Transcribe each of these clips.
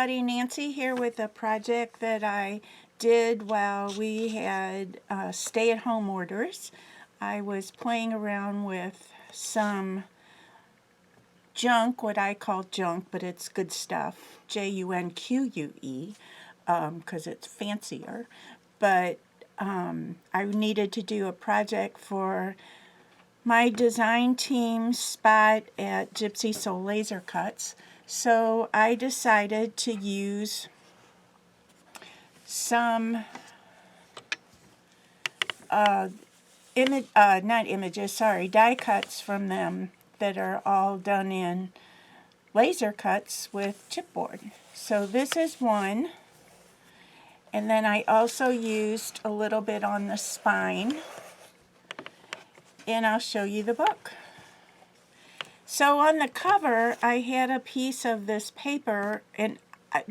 everybody, Nancy here with a project that I did while we had stay-at-home orders. I was playing around with some junk, what I call junk, but it's good stuff, Junque, because it's fancier. But I needed to do a project for my design team spot at Gypsy Soul Laser Cuts. So I decided to use some die cuts from them that are all done in laser cuts with chipboard. So this is one, and then I also used a little bit on the spine, and I'll show you the book. So on the cover, I had a piece of this paper, and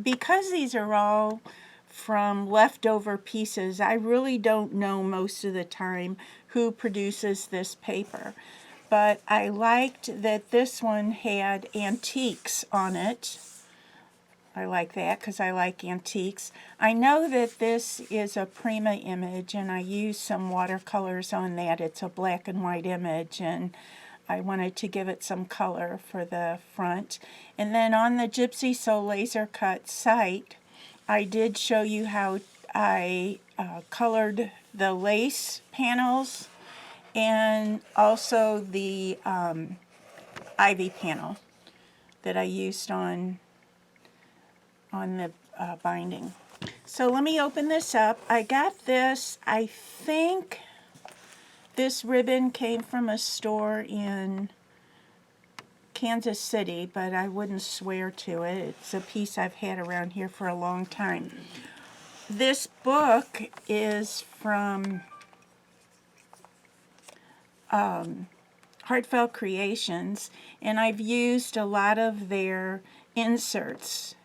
because these are all from leftover pieces, I really don't know most of the time who produces this paper. But I liked that this one had antiques on it. I like that because I like antiques. I know that this is a Prima image, and I used some watercolors on that. It's a black and white image, and I wanted to give it some color for the front. And then on the Gypsy Soul Laser Cut site, I did show you how I colored the lace panels and also the ivy panel that I used on the binding. So let me open this up. I got this, I think this ribbon came from a store in Kansas City, but I wouldn't swear to it. It's a piece I've had around here for a long time. This book is from Heartfelt Creations, and I've used a lot of their inserts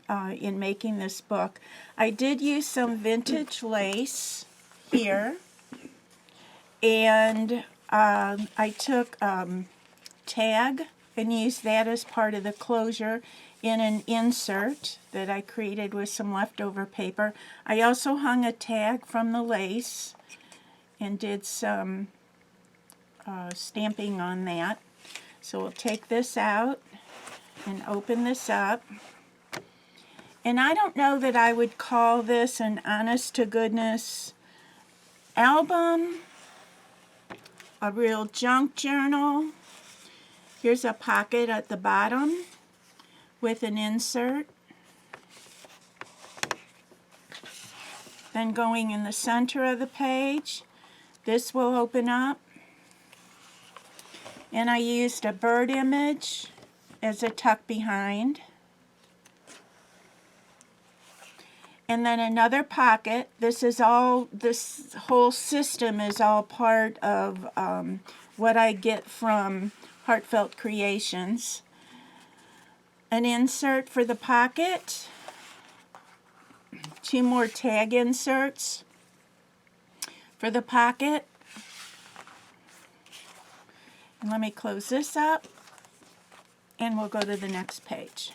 in making this book. I did use some vintage lace here, and I took tag and used that as part of the closure in an insert that I created with some leftover paper. I also hung a tag from the lace and did some stamping on that. So we'll take this out and open this up. And I don't know that I would call this an honest-to-goodness album, a real junk journal. Here's a pocket at the bottom with an insert. Then going in the center of the page, this will open up. And I used a bird image as a tuck behind. And then another pocket. This whole system is all part of what I get from Heartfelt Creations. An insert for the pocket. Two more tag inserts for the pocket. And let me close this up, and we'll go to the next page.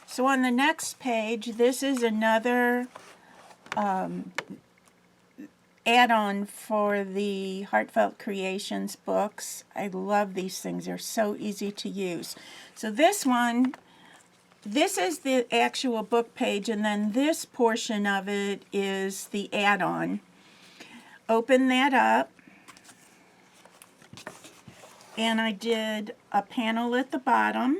So on the next page, this is another add-on for the Heartfelt Creations books. I love these things. They're so easy to use. So this one, this is the actual book page, and then this portion of it is the add-on. Open that up, and I did a panel at the bottom.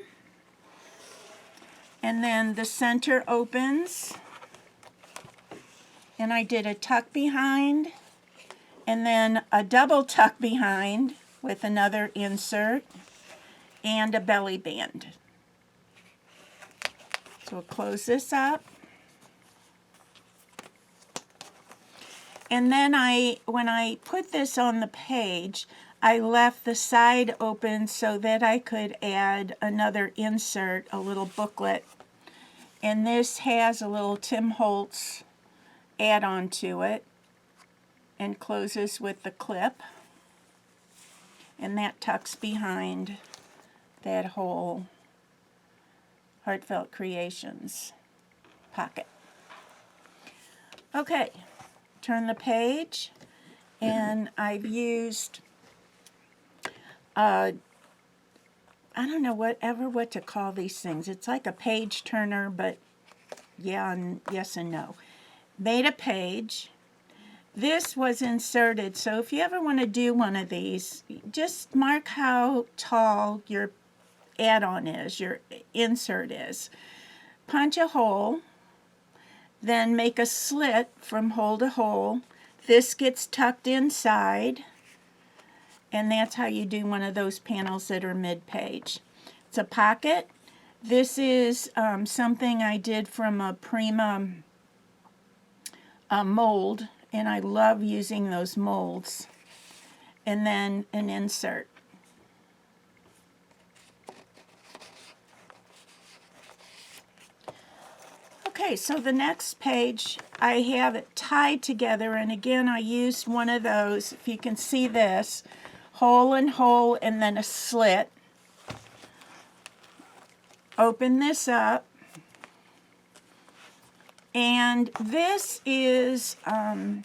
And then the center opens, and I did a tuck behind, and then a double tuck behind with another insert, and a belly band. So we'll close this up. And then when I put this on the page, I left the side open so that I could add another insert, a little booklet. And this has a little Tim Holtz add-on to it and closes with the clip. And that tucks behind that whole Heartfelt Creations pocket. Okay, turn the page, and I've used, I don't know what to call these things. It's like a page turner, but yeah and yes and no. Made a page. This was inserted, so if you ever want to do one of these, just mark how tall your add-on is, your insert is. Punch a hole, then make a slit from hole to hole. This gets tucked inside, and that's how you do one of those panels that are mid-page. It's a pocket. This is something I did from a Prima mold, and I love using those molds. And then an insert. Okay, so the next page, I have it tied together, and again, I used one of those, if you can see this, hole and hole, and then a slit. Open this up, and this is not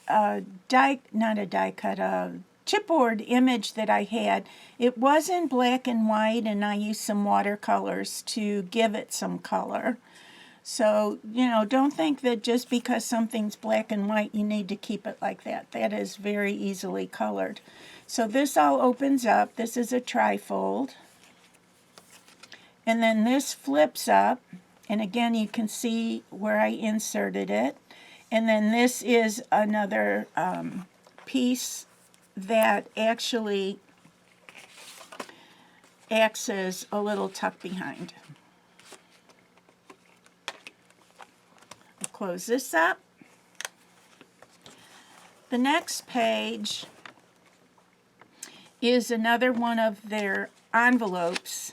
a die cut, a chipboard image that I had. It was in black and white, and I used some watercolors to give it some color. So, you know, don't think that just because something's black and white, you need to keep it like that. That is very easily colored. So this all opens up. This is a trifold. And then this flips up. And again, you can see where I inserted it. And then this is another piece that actually acts as a little tuck behind. Close this up. The next page is another one of their envelopes.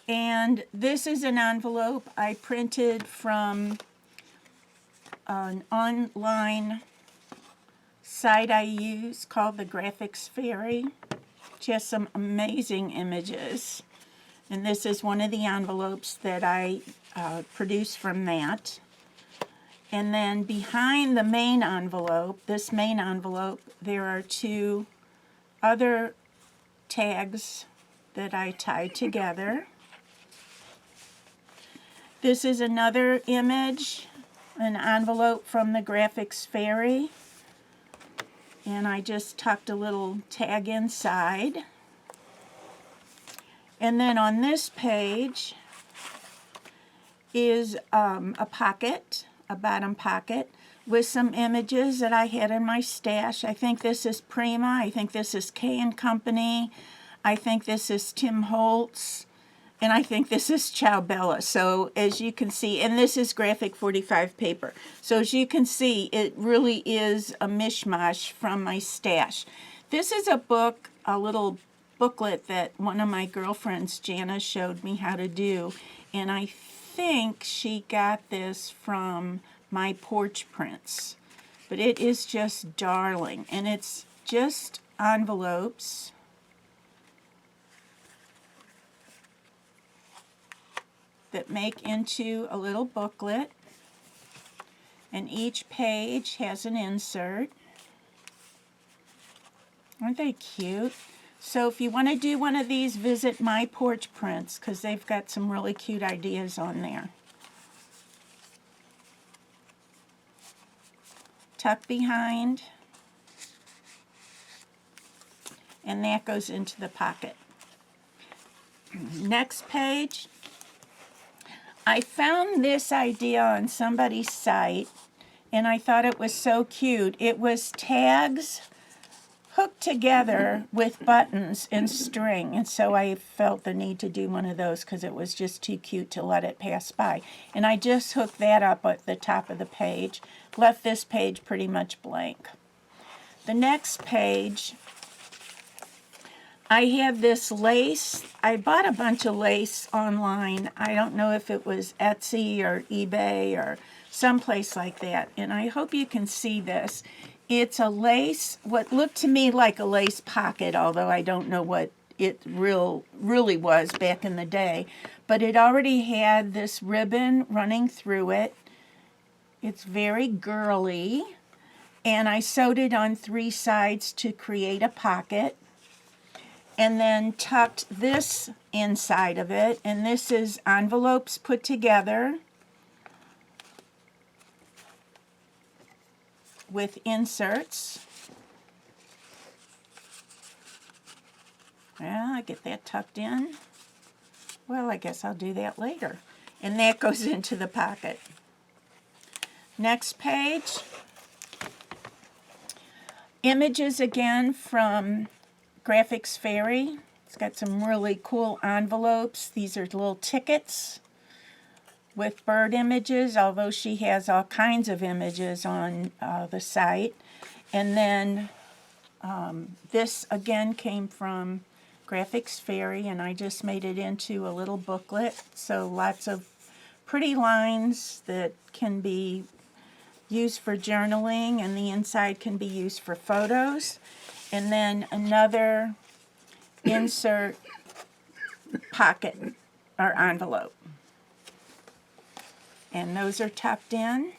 And this is an envelope I printed from an online site I use called the Graphics Fairy. Just some amazing images. And this is one of the envelopes that I produced from that. And then behind the main envelope, this main envelope, there are two other tags that I tied together. This is another image, an envelope from the Graphics Fairy. And I just tucked a little tag inside. And then on this page is a pocket, a bottom pocket, with some images that I had in my stash. I think this is Prima. I think this is K & Company. I think this is Tim Holtz. And I think this is Ciao Bella. So as you can see, and this is graphic 45 paper. So as you can see, it really is a mishmash from my stash. This is a book, a little booklet that one of my girlfriends, Jana, showed me how to do, and I think she got this from My Porch Prints, but it is just darling, and it's just envelopes that make into a little booklet, and each page has an insert. Aren't they cute? So if you want to do one of these, visit My Porch Prints, because they've got some really cute ideas on there. Tuck behind, and that goes into the pocket. Next page, I found this idea on somebody's site, and I thought it was so cute. It was tags hooked together with buttons and string, and so I felt the need to do one of those because it was just too cute to let it pass by. And I just hooked that up at the top of the page, left this page pretty much blank. The next page, I have this lace. I bought a bunch of lace online. I don't know if it was Etsy or eBay or someplace like that, and I hope you can see this. It's a lace, what looked to me like a lace pocket, although I don't know what it really was back in the day. But it already had this ribbon running through it. It's very girly. And I sewed it on 3 sides to create a pocket. And then tucked this inside of it. And this is envelopes put together with inserts. Well, I get that tucked in. Well, I guess I'll do that later. And that goes into the pocket. Next page. Images again from Graphics Fairy. It's got some really cool envelopes. These are little tickets with bird images, although she has all kinds of images on the site. And then this again came from Graphics Fairy, and I just made it into a little booklet. So lots of pretty lines that can be used for journaling, and the inside can be used for photos. And then another insert pocket or envelope. And those are tucked in.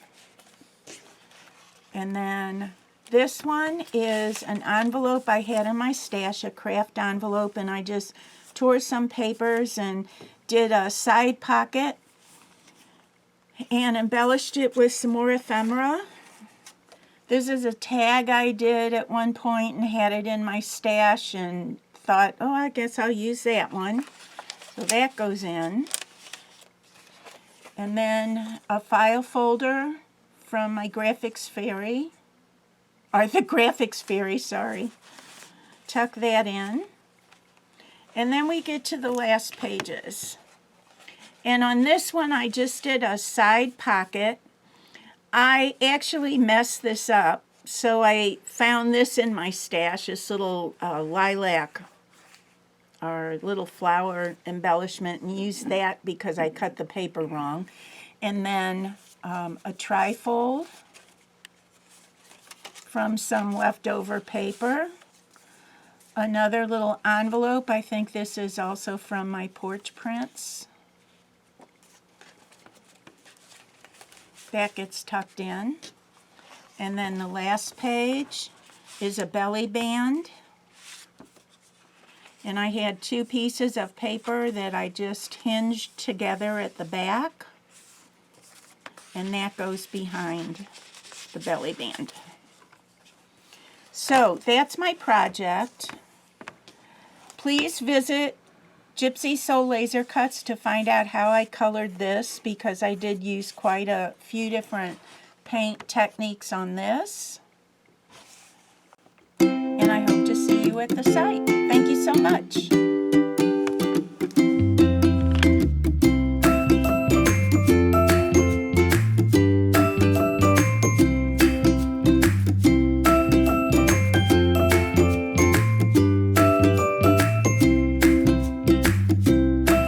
And then this one is an envelope I had in my stash, a craft envelope, and I just tore some papers and did a side pocket and embellished it with some more ephemera. This is a tag I did at one point and had it in my stash and thought, oh, I guess I'll use that one. So that goes in. And then a file folder from my Graphics Fairy, or the Graphics Fairy, sorry. Tuck that in. And then we get to the last pages. And on this one, I just did a side pocket. I actually messed this up, so I found this in my stash, this little lilac or little flower embellishment, and used that because I cut the paper wrong. And then a trifold from some leftover paper. Another little envelope. I think this is also from my porch prints. That gets tucked in. And then the last page is a belly band. And I had 2 pieces of paper that I just hinged together at the back. And that goes behind the belly band. So that's my project. Please visit Gypsy Soul Laser Cuts to find out how I colored this, because I did use quite a few different paint techniques on this. And I hope to see you at the site. Thank you so much.